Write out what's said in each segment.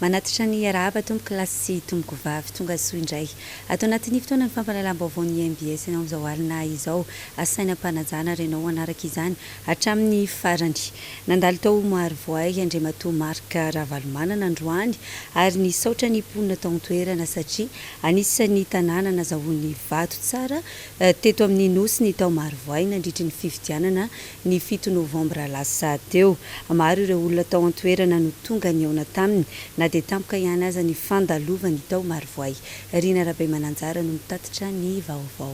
manatitra ny arahaba tomboky lasy tomboko vavy tonga soa indray atao anatin'ny fotoana ny fampalalam-baovao ny MBS ianao izao alina izao asainam-panajana renao anaraka izany hatramin'ny farany nandalo tao Marovoay Andriamatoa Marika Ravalomanana androany ary ny saotra ny mponina tao an-toerana satria anisan'ny tanàna nazahoan'ny vato tsara teto amin'ny nosy ny tao Marovoay nandritry ny fifidianana ny 7 Novambra lasa teo maro ireo olona tao an-toerana no tonga ny aona taminy na dia tampoka ihany aza ny fandalovany tao Marovoay. Rina Rabe Mananjara no mitatitra ny vaovao.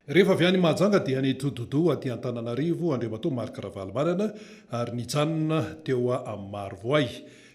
Rehefa avy any Mahajanga dia ny Tododo aty Antananarivo Andriamatoa Marika Ravalomanana ary nijanona teo amin'ny Marovoay.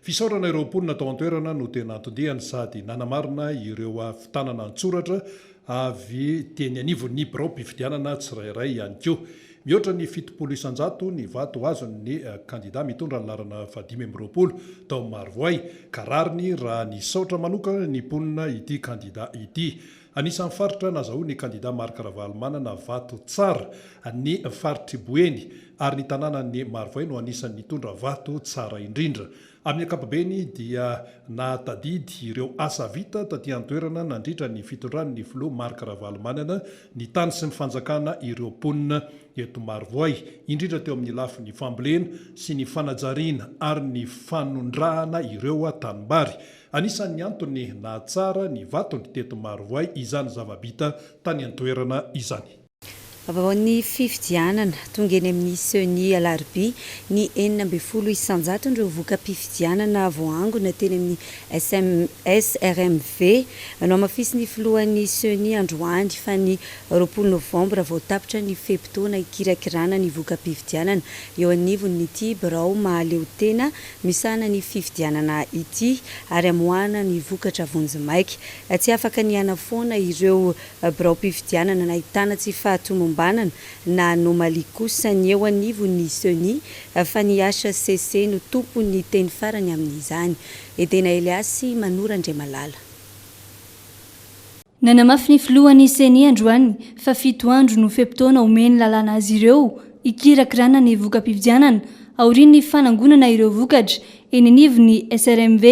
Fisaorana ireo mponina tao an-toerana no tena antondihany sady nanamarina ireo fitanana an-tsoratra avy teny anivon'ny birao mpifidianana tsirairay ihany koa. Mihoatra ny 700 ny vato azon'ny kandida mitondra ny larana 520 tao Marovoay ka rariny raha ny saotra manokana ny mponina ity kandida ity. Anisan'ny faritra nazahoan'ny kandida Marika Ravalomanana vato tsara ny faritry Boeny ary ny tanànan'ny Marovoay no anisan'ny nitondra vato tsara indrindra. Amin'ny ankapobeny dia nahatadidy ireo asa vita taty an-toerana nandritra ny fitondran'ny filoha Marika Ravalomanana ny tany sy ny fanjakana ireo mponina eto Marovoay indrindra teo amin'ny lafin'ny fambolena sy ny fanajariana ary ny fanondrahana ireo tanimbary. Anisan'ny antony nahatsara ny vatony teto Marovoay izany zavabita tany an-toerana izany. Ny fifidianana tonga eny amin'ny Seny Alarobia ny 9 isanjato ireo voka mpifidianana voangona teny amin'ny SRMV no amafisy ny filohan'ny Seny androany fa ny 20 Novambra voatapitra ny fepitaona ikirakirana ny voka mpifidianana eo anivon'ny ity birao mahaleo tena misana ny fifidianana ity ary amoahana ny vokatra vonjimaika. Tsy afaka ny anafoana ireo birao mpifidianana nahitana tsy fahatomombanana na anomalia kosa ny eo anivon'ny Seny fa ny HCC no tompony teny farany amin'izany. Edena Eliasy Manora Andriamalala. Nanamafy ny filohan'ny Seny androany fa 7 andro no fepitaona omeny lalàna azy ireo ikirakirana ny voka mpifidianana aorian'ny fanangonana ireo vokatra eny anivon'ny SRMV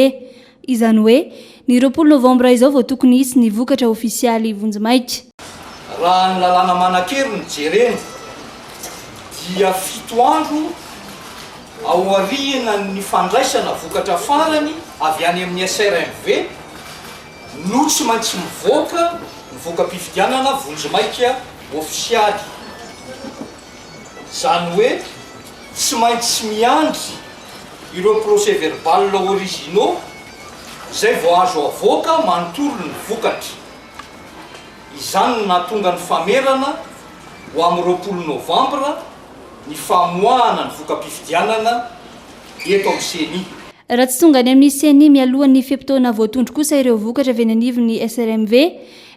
izany hoe ny 20 Novambra izao vao tokony hisy ny vokatra ofisialy vonjimaika. Raha ny lalàna manan-kery ny jerena dia 7 andro aoriana ny fandraisana vokatra farany avy any amin'ny SRMV no tsy maintsy mivoaka ny voka mpifidianana vonjimaika ofisialy. Zany hoe tsy maintsy miandry ireo procès verbal originaux zay vao azo avoaka manontolo ny vokatra. Izany nahatonga ny famerana ho amin'ny 20 Novambra ny famoahana ny voka mpifidianana eto amin'ny Seny. Raha tsy tonga any amin'ny Seny mialohan'ny fepitaona voatondro kosa ireo vokatra avy eny anivon'ny SRMV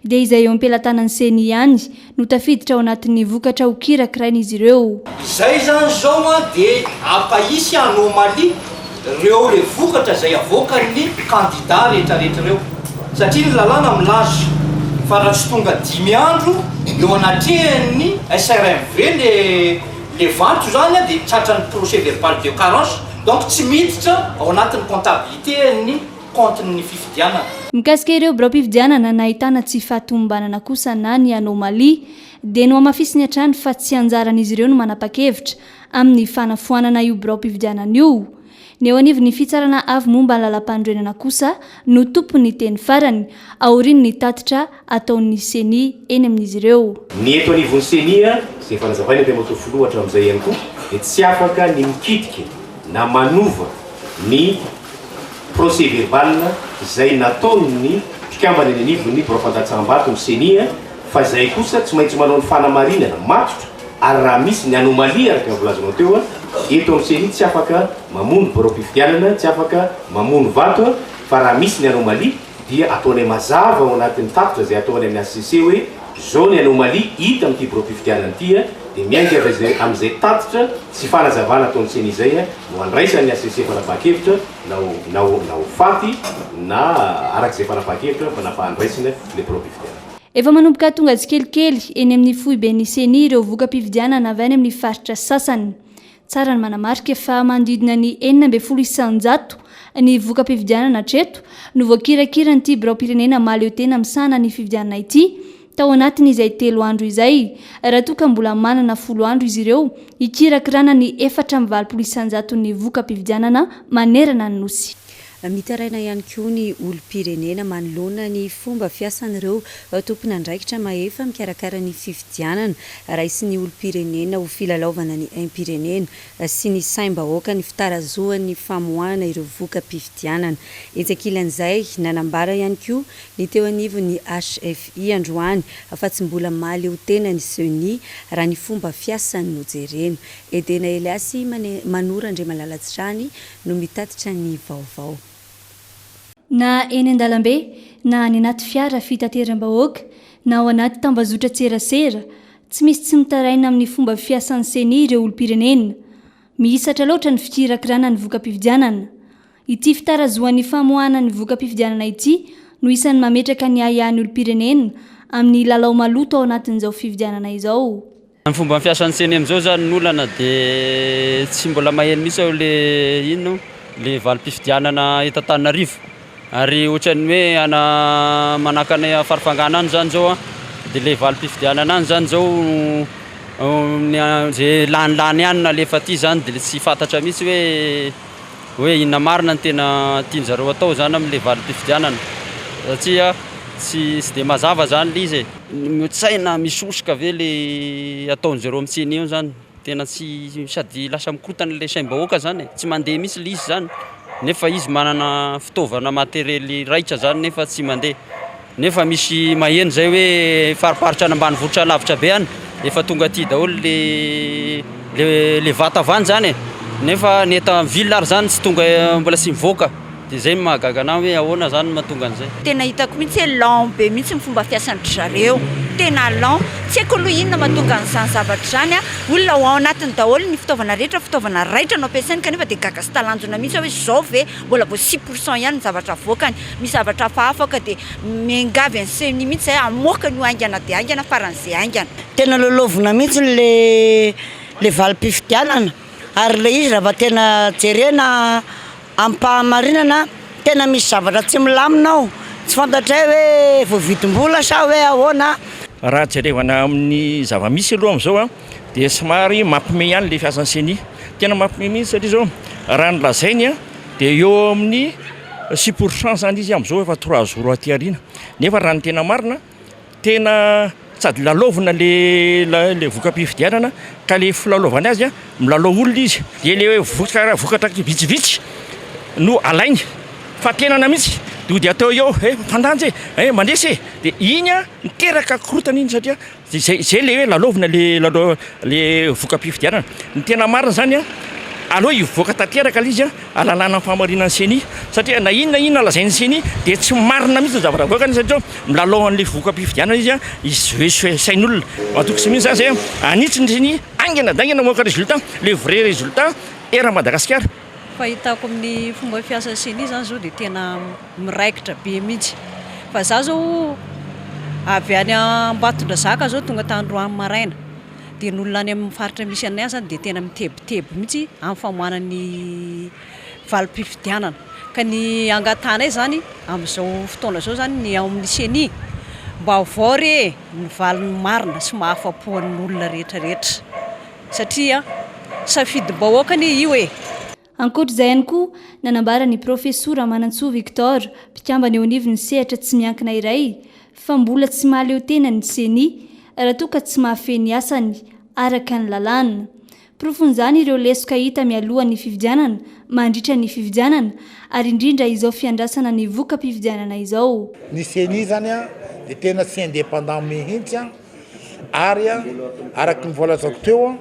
dia izay eo am-pelatanan'ny Seny ihany no tafiditra ao anatin'ny vokatra ho kirakiraina izy ireo. Izay zany zao dia ampahisy anomalia ireo le vokatra izay avoakan'ny kandida rehetrarehetra ireo satria ny lalàna milazo. Fa raha tsy tonga 10 andro eo anatrehan'ny SRMV le vato zany dia tratran'ny procès verbal de carence donc tsy miditra ao anatin'ny comptabilité ny compte-ny fifidianana. Mikasika ireo birao mpifidianana nahitana tsy fahatombanana kosa na ny anomalia dia no amafisiny hatrany fa tsy anjaran'izy ireo no manapa-kevitra amin'ny fanafoanana io birao mpifidianana io. Ny eo anivon'ny fitsarana avy momba lalam-pandrenana kosa no tompony teny farany aorian'ny tatitra ataon'ny Seny eny amin'izy ireo. Ny eto anivon'ny Seny izay fanazavaina Andriamatoa filoha hatramin'izay ihany koa dia tsy afaka ny mikitika na manova ny procès verbal izay nataon'ny mpikambana eny anivon'ny birao fandatsaham-bato ny Seny fa izay kosa tsy maintsy manao ny fanamarinana matotra ary raha misy ny anomalia araka volazanao teo eto amin'ny Seny tsy afaka mamono birao mpifidianana, tsy afaka mamono vato fa raha misy ny anomalia dia ataony mazava ao anatin'ny tatitra izay ataony amin'ny HCC hoe zao ny anomalia hita amin'ity birao mpifidianana ity dia miainga amin'izay tatitra sy fanazavana ataon'ny Seny izay no andraisan'ny HCC fanapahakevitra na ho faty na arak'izay fanapahakevitra fa nafahandraisana le birao mpifidianana. Efa manomboka tonga tsikelikely eny amin'ny foiben'ny Seny ireo voka mpifidianana avy any amin'ny faritra sasany. Tsara ny manamarika fa manodidina ny 9 isanjato ny voka-pividianana treto no voakirakira nyity birao-pirenena mahaleo tena misana ny fividianana ity tao anatiny izay 3 andro izay raha toa ka mbola manana 10 andro izy ireo ikirakirana ny 420 isanjaton'ny voka-pividianana manerana ny nosy. Mitaraina ihany koa ny olo-pirenena manoloana ny fomba fiasan'ireo tompona andraikitra mahefa mikarakara ny fividianana raisy ny olo-pirenena ho filalaovana ny aim-pirenena sy ny saim-bahoaka ny fitarazoan'ny famoahana ireo voka-pividianana. Etsakilan'izay nanambara ihany koa ny teo anivon'ny HFI androany fa tsy mbola maleo tena ny CENI raha ny fomba fiasan'ny nojerena. Edena Eliasy Manora Andrimalalatsirany no mitatitra ny vaovao. Na eny an-dalambe na any anaty fiara fitateram-bahoaka na ao anaty tambazotra tserasera tsy misy tsy mitaraina amin'ny fomba fiasan'ny CENI ireo olo-pirenena mihisatra loatra ny fikirakirana ny voka-pividianana. Ity fitarazoan'ny famoahana ny voka-pividianana ity no isan'ny mametraka ny ahiahany olo-pirenena amin'ny lalao maloto ao anatin'izao fividianana izao. Ny fomba fiasan'ny CENI amin'izao zany ny olana dia tsy mbola maheno mihitsy ao le valim-pividianana eto Antananarivo. Ary ohatrany hoe ana manakana farafangana any zany zao dia le valim-pividianana any zany zao zay lanilany ihany na lefa ty zany dia tsy fantatra mihitsy hoe inona marina ny tena tianjareo atao zany amin'le valim-pividianana satria tsy dia mazava zany le izy motsaina misosoka ve le ataon'jareo amin'ny CENI io zany tena tsy sady lasa mikorotana le saim-bahoaka zany tsy mandeha mihitsy le izy zany. Nefa izy manana fitaovana materiely raitra zany nefa tsy mandeha. Nefa misy maheno zay hoe fariparitra any ambanivohitra lavitra be any efa tonga aty daholo le vatavany zany nefa ny eto ville ary zany tsy tonga mbola tsy mivoaka dia zay mahagaga anao hoe ahoana zany mahatonga an'izay. Tena hitako mihitsy hoe lent be mihitsy ny fomba fiasan'ny zareo tena lent tsy haiko aloha inona mahatonga an'izany zavatra zany olona ao anatiny daholo ny fitaovana rehetra fitaovana raitra no ampiasainy kanefa dia gaga sy talanjona mihitsy hoe zao ve mbola vo 6% ihany ny zavatra voakany misy zavatra hafaafaka dia miangavy any CENI mihitsy zay amoaka ny aingana dia aingana faran'izay aingana. Tena loloavina mihitsy le valim-pividianana ary le izy raha tena jerena ampahamarinana tena misy zavatra tsy milaminao tsy fantatra hoe voavidim-bola sa hoe ahoana. Raha jerevana amin'ny zava-misy aloha amin'izao dia somary mampime ihany le fiasan'ny CENI tena mampime mihitsy satria zao raha ny lazainy dia eo amin'ny 6% zany izy amin'izao efa 3 jours aty ariana nefa raha ny tena marina tena sady lalaovina le voka-pividianana ka le filalaovany azy milalao olona izy dia le vokatra vitsivitsy no alainy fa tenana mihitsy dia atao eo fandanjy mandresy dia iny miteraka korotana iny satria zay le hoe lalaovina le voka-pividianana ny tena marina zany aloha ivoaka tanteraka le izy alalana ny famarinan'ny CENI satria na inona lazain'ny CENI dia tsy marina mihitsy ny zavatra voakany satria milalao an'le voka-pividianana izy sain'olona matoky sy mihitsy zany zay anitsy ny CENI aingana daingana moaka résultat le vrai résultat era Madagasikara. Fahitako amin'ny fomba fiasan'ny CENI zany zao dia tena miraikitra be mihitsy fa za zao avy any Ambatondrazaka zao tonga tandroany maraina dia n'olona any amin'ny faritra misy anay zany dia tena mitebiteby mihitsy amin'ny famohanany valim-pividianana ka ny angatanay zany amin'izao fotoana zao zany ny ao amin'ny CENI mba vory ny valiny marina sy mahafapo an'olona rehetrarehetra satria safidim-bahoakany io ankoatr'izay ihany koa nanambara ny profesora Manantsoa Victor mpikambana eo anivon'ny sehatra tsy miankina iray fa mbola tsy mahaleo tena ny CENI raha toa ka tsy mahafeny asany araka ny lalàna. Profon'izany ireo lesoka hita mialohan'ny fividianana mandritra ny fividianana ary indrindra izao fiandrasana ny voka-pividianana izao. Ny CENI zany dia tena tsy indépendant mihitsy ary araka ny voalazako teo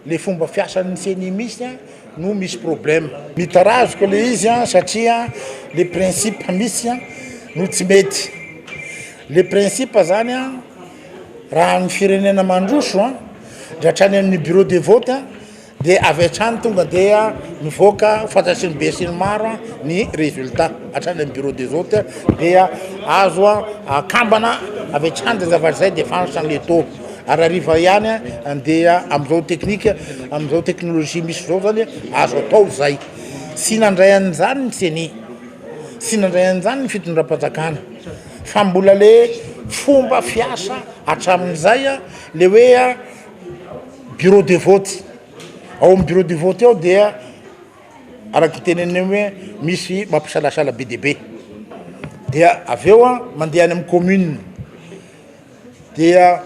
le fomba fiasan'ny CENI misy no misy problème mitarazoko le izy satria le principe misy no tsy mety. Le principe zany raha ny firenena mandroso dratrany amin'ny bureau de vote dia avy hatrany tonga dia mivoaka fantatry ny be sy ny maro ny résultat hatrany amin'ny bureau de vote dia azo akambana avy hatrany dia zavatra zay dia fantatra an'le tao ary ariva ihany andeha amin'izao teknika amin'izao teknolojia misy zao zany azo atao zay sy nandray an'izany ny seni sy nandray an'izany ny fitondram-panjakana fa mbola le fomba fiasa hatramin'izay a le hoe a bureau de vote ao amin'ny bureau de vote ao dia araky teneny hoe misy mampisalasala be dia be dia avy eo a mandeha any amin'ny commune dia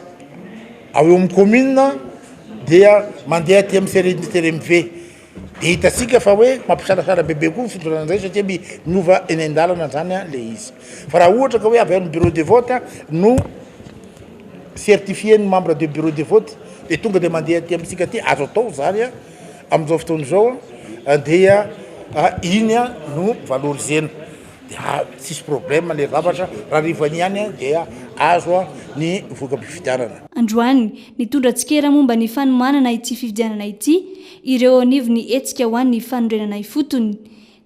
ao eo amin'ny commune dia mandeha aty amin'ny CRMV dia hitasika fa hoe mampisalasala bebe koa ny fitondran'izay satria miova eny an-dalana zany a le izy fa raha ohatra ka hoe avy ao amin'ny bureau de vote no certifié ny membre de bureau de vote dia tonga dia mandeha aty amintsika aty azo atao zany a amin'izao fotoana izao dia iny a no valorisena dia tsisy problème le zavatra raha rivany any a dia azo a ny voka-pifidianana. Androany nitondra tsikera momba ny fanomanana ity fifidianana ity ireo anivo ny etsika ho an'ny fanondrenana ifotony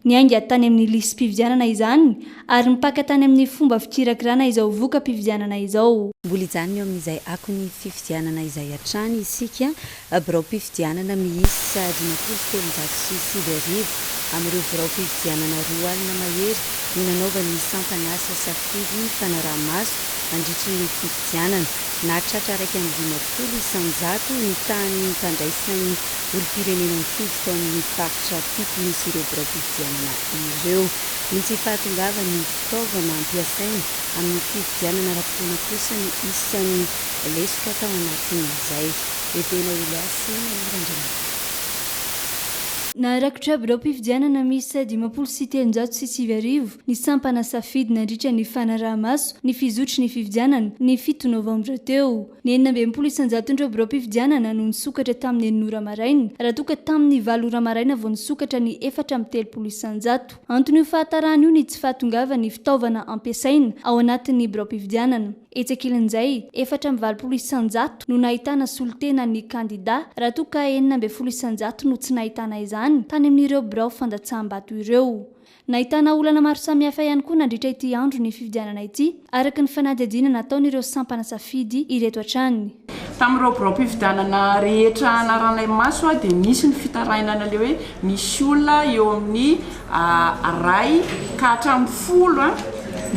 ny ainga tany amin'ny lisym-pifidianana izany ary mipaka tany amin'ny fomba fikirakirana izao voka-pifidianana izao. Mbola ijany eo amin'izay ako ny fifidianana izay hatrany isika birao-pifidianana miisa 537 amin'ireo birao-pifidianana 2 alina mahery no nanaovany sampanasa safidy fanaraha-maso mandritry ny fifidianana na tratra raiky amin'ny 20 isan-jato ny tany mpandraisany olo-pirenena mifidy tao amin'ny faritra fito misy ireo birao-pifidianana ireo ny tsy fahatongava ny fitaovana ampiasainy amin'ny fifidianana raha-potoana kosa ny isan'ny lesoka tao anatin'izay etena Eliasy Randrana. Narakitra birao-pifidianana misy 537 ny sampana safidy nandritra ny fanaraha-maso ny fizotry ny fifidianana ny 7 novambra teo. Ny 19 isan-jaton'ireo birao-pifidianana no nisokatra tamin'ny 9 ora maraina raha toka tamin'ny 9 ora maraina vao nisokatra ny 430 isan-jato. Antony io fahatarana io ny tsy fahatongava ny fitaovana ampiasaina ao anatin'ny birao-pifidianana. Etsakilan'izay 420 isan-jato no nahitana solotena ny kandida raha toka 9 isan-jato no tsy nahitana izany tany amin'ireo birao fandatsaham-bato ireo. Nahitana olana maro samihafa ihany koa nandritra ity andro ny fifidianana ity araka ny fanadihadiana nataon'ireo sampana safidy ireto hatrany. Tamin'ireo birao-pifidianana rehetra anaranay maso dia nisy ny fitarainana le hoe misy olona eo amin'ny ray ka hatramin'ny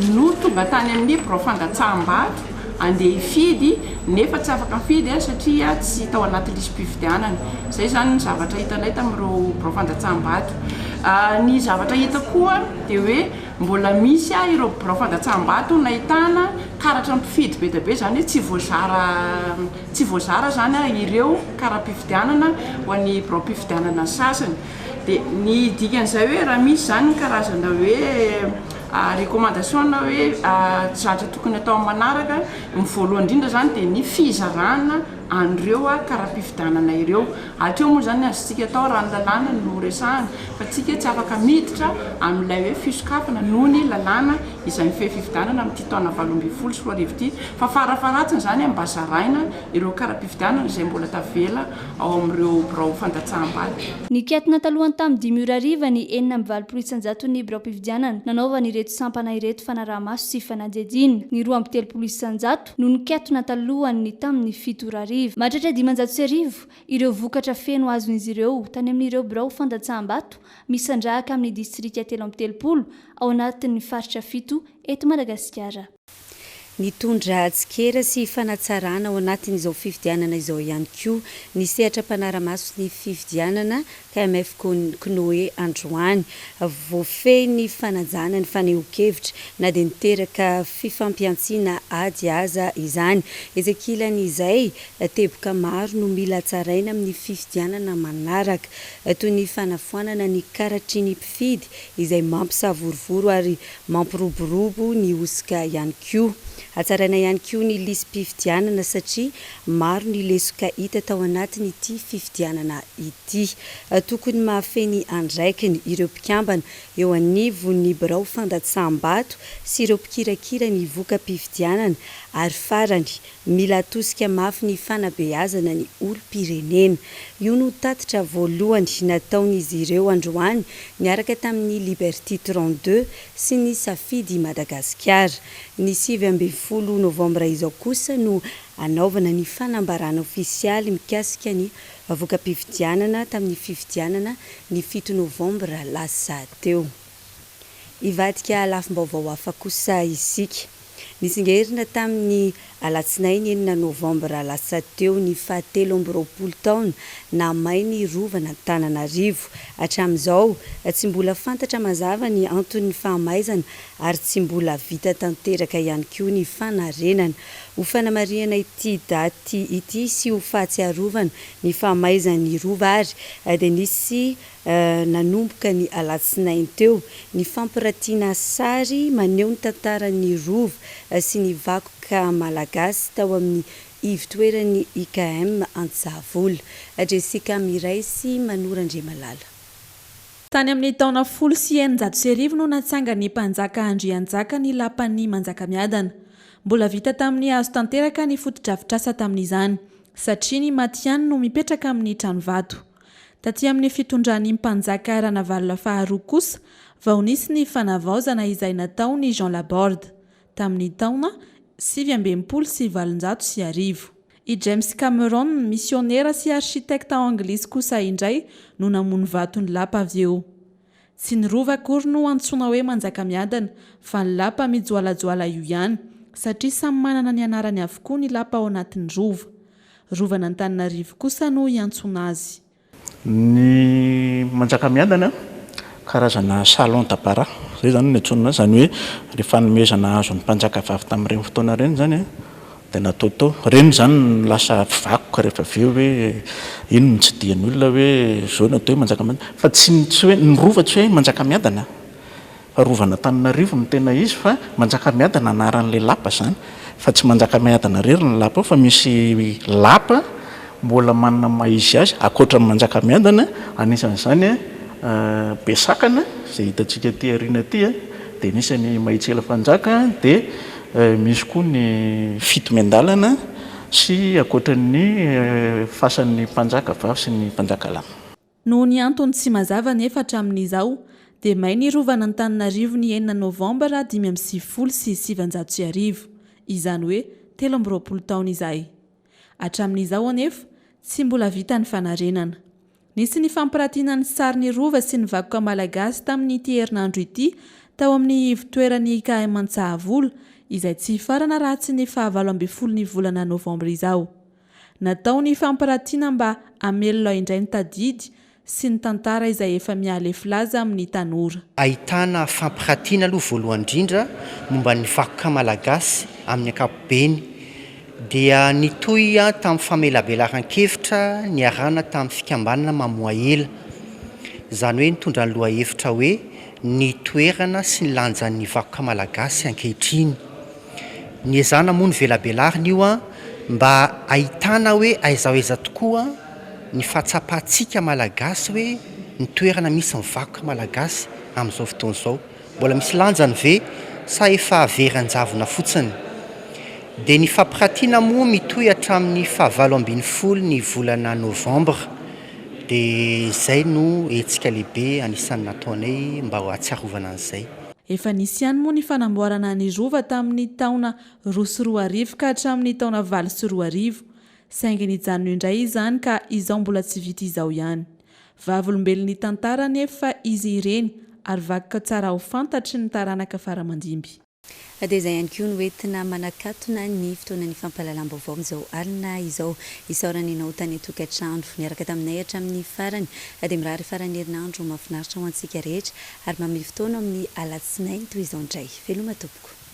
10 no tonga tany amin'ny birao fandatsaham-bato andeha hifidy nefa tsy afaka mifidy satria tsy tao anaty lisym-pifidianana. Zay zany ny zavatra hitanay tamin'ireo birao fandatsaham-bato. Ny zavatra hita koa dia hoe mbola misy ireo birao fandatsaham-bato nahitana karatra mpifidy be dia be zany hoe tsy voazara zany ireo kara-pifidianana ho an'ny birao-pifidianana sasany. Dia ny dikan'izay hoe raha misy zany ny karazana hoe recommandation hoe zatra tokony atao manaraka ny voalohany indrindra zany dia ny fizarana an'ireo kara-pifidianana ireo. Atreo moa zany azontsika atao raha ny lalàna no resahana fa tsika tsy afaka miditra amin'ilay hoe fisokafana noho ny lalàna izay mifehy fifidianana amin'ity taona 2020 sy 2020 fa farafaratsiny zany mba zaraina ireo kara-pifidianana izay mbola tavela ao amin'ireo birao fandatsaham-bato. Ny kiatona talohany tamin'ny 5 ny 9 isan-jato ny birao-pifidianana nanaovany ireto sampana ireto fanaraha-maso sy fanadihadiana. Ny 13 isan-jato no nikatona talohany tamin'ny 7 mahatratra 500 ireo vokatra feno azon'izy ireo tany amin'ireo birao fandatsaham-bato misandrahaka amin'ny distrika 13 ao anatin'ny faritra 7 eto Madagasikara. Nitondra tsikera sy fanatsarana ao anatin'izao fifidianana izao ihany koa ny sehatra mpanara-maso ny fifidianana KMF Knoe Androany voafehy ny fanajana ny faneho-kevitra na dia niteraka fifampiantsiana ady aza izany. Ezekilan'izay teboka maro no mila tsaraina amin'ny fifidianana manaraka toy ny fanafoanana ny karatry ny mpifidy izay mampisavorovoro ary mampiroborobo ny osika ihany koa. Atsaraina ihany koa ny lisym-pifidianana satria maro ny lesoka hita tao anatin'ity fifidianana ity. Tokony mahafeny andraikiny ireo mpikambana eo anivo ny birao fandatsaham-bato sy ireo mpikirakira ny voka-pifidianana ary farany mila atosika mafy ny fanabeazana ny olo-pirenena. Io no tatitra voalohany nataon'izy ireo androany niaraka tamin'ny Liberté 32 sy ny Safidy Madagasikara. Ny 7 10 novambra izao kosa no anaovana ny fanambarana ofisialy mikasika ny voka-pifidianana tamin'ny fifidianana ny 7 novambra lasa teo. Ivadika lafim-baovao hafa kosa isika. Nisingerina tamin'ny alatsinainy 9 novambra lasa teo ny 17 taona na mainy rovana Antananarivo. Hatramin'izao tsy mbola fantatra mazava ny antony fahamaizana ary tsy mbola vita tanteraka ihany koa ny fanarenana. Ho fanamariana ity daty ity sy ho fahatsiarovana ny fahamaizan'ny rova ary dia nisy nanomboka ny alatsinainy teo ny fampiratiana sary maneho ny tantaran'ny rova sy ny vakoka malagasy tao amin'ny ivitoeran'ny IKM Antsavola. Jessica Miray sy Manora Andriamalala. Tany amin'ny taona 1990 no natsanga ny mpanjaka Andrianjaka ny lapan'ny Manjakamiadana. Mbola vita tamin'ny azo tanteraka ny fotodrafitrasa tamin'izany satria ny Matiany no mipetraka amin'ny tranovato. Taty amin'ny fitondran'ny mpanjaka Ranavalona faharoa kosa vao nisy ny fanavaozana izay natao ny Jean Laborde tamin'ny taona 1990. I James Cameron, missionnaire sy architecte anglisy kosa indray no namono vato ny lapa avy eo. Tsy ny rova akory no antsoina hoe Manjakamiadana fa ny lapa mijoalajoala io ihany satria samy manana ny anarany avokoa ny lapa ao anatin'ny rova. Rovana Antananarivo kosa no iantsoina azy. Ny Manjakamiadana karazana salon d'apparat zay zany netsonina zany hoe rehefa nomezana azo ny mpanjaka vavy tamin'ireny fotoana reny zany dia natao tao reny zany lasa vakoka rehefa avy eo hoe ino ny tsy dian'ny olona hoe zao natao hoe Manjakamiadana fa tsy hoe ny rova tsy hoe Manjakamiadana fa rovana Antananarivo no tena izy fa Manjakamiadana anaran'ilay lapa zany fa tsy Manjakamiadana rery ny lapa fa misy lapa mbola manana maizy azy akoatra ny Manjakamiadana anisan'izany Besakana izay hitantsika ty arina ty dia nisany Mahitsela Fanjaka dia misy koa ny Fito Mendalana sy akoatra ny fasan'ny mpanjaka vavy sy ny mpanjaka lahy. Noho ny antony tsy mazava nefa hatramin'izao dia may ny rovana Antananarivo ny 9 novambra 2020 sy 700. Izany hoe 13 taona izay. Hatramin'izao anefa tsy mbola vita ny fanarenana. Nisy ny fampiratiana ny sarin'ny rova sy ny vakoka malagasy tamin'ity herinandro ity tao amin'ny ivitoeran'ny IKM Antsavola izay tsy farana raha tsy ny 17 ny volana novambra izao. Natao ny fampiratiana mba hamelona indray ny tadidy sy ny tantara izay efa mihalefy laza amin'ny tanora. Ahitana fampiratiana aloha voalohany indrindra momba ny vakoka malagasy amin'ny ankapobeny dia nitoy tamin'ny famelabelaran-kevitra ny arana tamin'ny fikambanana mamoa ela. Izany hoe nitondra ny lohahevitra hoe ny toerana sy ny lanjan'ny vakoka malagasy ankehitriny. Ny ezana moa ny velabelarina io mba ahitana hoe aiza aiza tokoa ny fahatsapantsika malagasy hoe ny toerana misy ny vakoka malagasy amin'izao fotoana izao. Mbola misy lanjany ve sa efa averan-javona fotsiny. Dia ny fampiratiana moa mitohy hatramin'ny 17 ny volana novambra. Dia izay no hetsika lehibe anisan'ny nataonay mba ho atsiarovana an'izay. Efa nisy ihany moa ny fanamboarana ny rova tamin'ny taona 2010 ka hatramin'ny taona 2020. Saingy nijanona indray izany ka izao mbola tsy vita izao ihany. Vavolombelon'ny tantara nefa izy ireny ary vakoka tsara ho fantatry ny taranaka faramandimby. Dia izay ihany koa no entina manakatona ny fotoanan'ny fampahalalam-baovao amin'izao alina izao isaorana ianao tany tokantrano niaraka taminay hatramin'ny farany dia mirary farany herinandro mahafinaritra ho antsika rehetra ary mamehy fotoana amin'ny alatsinainy toy izao indray. Veloma tompoko.